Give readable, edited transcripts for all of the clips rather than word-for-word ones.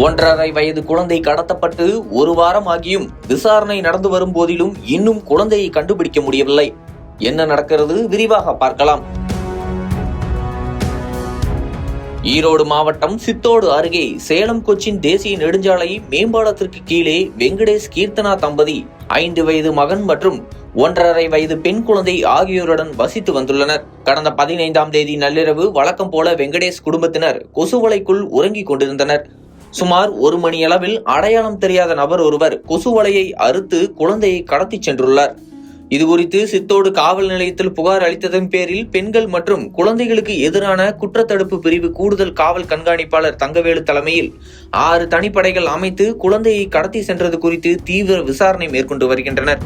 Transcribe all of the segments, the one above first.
1.5 வயது குழந்தை கடத்தப்பட்டு ஒரு வாரம் ஆகியும் விசாரணை நடந்து வரும் போதிலும் இன்னும் குழந்தையை கண்டுபிடிக்க முடியவில்லை. என்ன நடக்கிறது விரிவாக பார்க்கலாம். ஈரோடு மாவட்டம் சித்தோடு அருகே சேலம் கொச்சின் தேசிய நெடுஞ்சாலை மேம்பாலத்திற்கு கீழே வெங்கடேஷ் கீர்த்தனா தம்பதி 5 வயது மகன் மற்றும் 1.5 வயது பெண் குழந்தை ஆகியோருடன் வசித்து வந்துள்ளனர். கடந்த 15ஆம் தேதி நள்ளிரவு வழக்கம் போல வெங்கடேஷ் குடும்பத்தினர் கொசுவலைக்குள் உறங்கிக் கொண்டிருந்தனர். சுமார் 1 மணியளவில் அடையாளம் தெரியாத நபர் ஒருவர் கொசுவலையை அறுத்து குழந்தையை கடத்தி சென்றுள்ளார். இதுகுறித்து சித்தோடு காவல் நிலையத்தில் புகார் அளித்ததன் பேரில் பெண்கள் மற்றும் குழந்தைகளுக்கு எதிரான குற்றத்தடுப்பு பிரிவு கூடுதல் காவல் கண்காணிப்பாளர் தங்கவேலு தலைமையில் 6 தனிப்படைகள் அமைத்து குழந்தையை கடத்தி சென்றது குறித்து தீவிர விசாரணை மேற்கொண்டு வருகின்றனர்.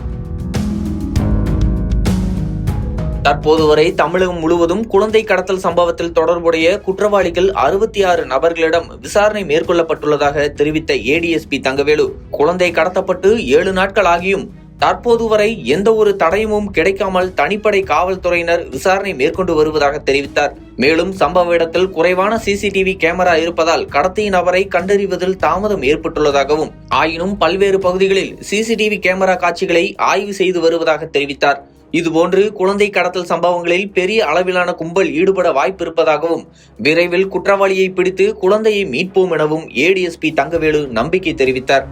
தற்போது வரை தமிழகம் முழுவதும் குழந்தை கடத்தல் சம்பவத்தில் தொடர்புடைய குற்றவாளிகள் 66 நபர்களிடம் விசாரணை மேற்கொள்ளப்பட்டுள்ளதாக தெரிவித்த ஏடிஎஸ்பி தங்கவேலு, குழந்தை கடத்தப்பட்டு 7 நாட்கள் ஆகியும் தற்போது வரை எந்த ஒரு தடயமும் கிடைக்காமல் தனிப்படை காவல்துறையினர் விசாரணை மேற்கொண்டு வருவதாக தெரிவித்தார். மேலும் சம்பவ இடத்தில் குறைவான சிசிடிவி கேமரா இருப்பதால் கடத்திய நபரை கண்டறிவதில் தாமதம் ஏற்பட்டுள்ளதாகவும், ஆயினும் பல்வேறு பகுதிகளில் சிசிடிவி கேமரா காட்சிகளை ஆய்வு செய்து வருவதாக தெரிவித்தார். இதுபோன்று குழந்தை கடத்தல் சம்பவங்களில் பெரிய அளவிலான கும்பல் ஈடுபட வாய்ப்பு இருப்பதாகவும், விரைவில் குற்றவாளியை பிடித்து குழந்தையை மீட்போம் எனவும் ஏடிஎஸ்பி தங்கவேலு நம்பிக்கை தெரிவித்தார்.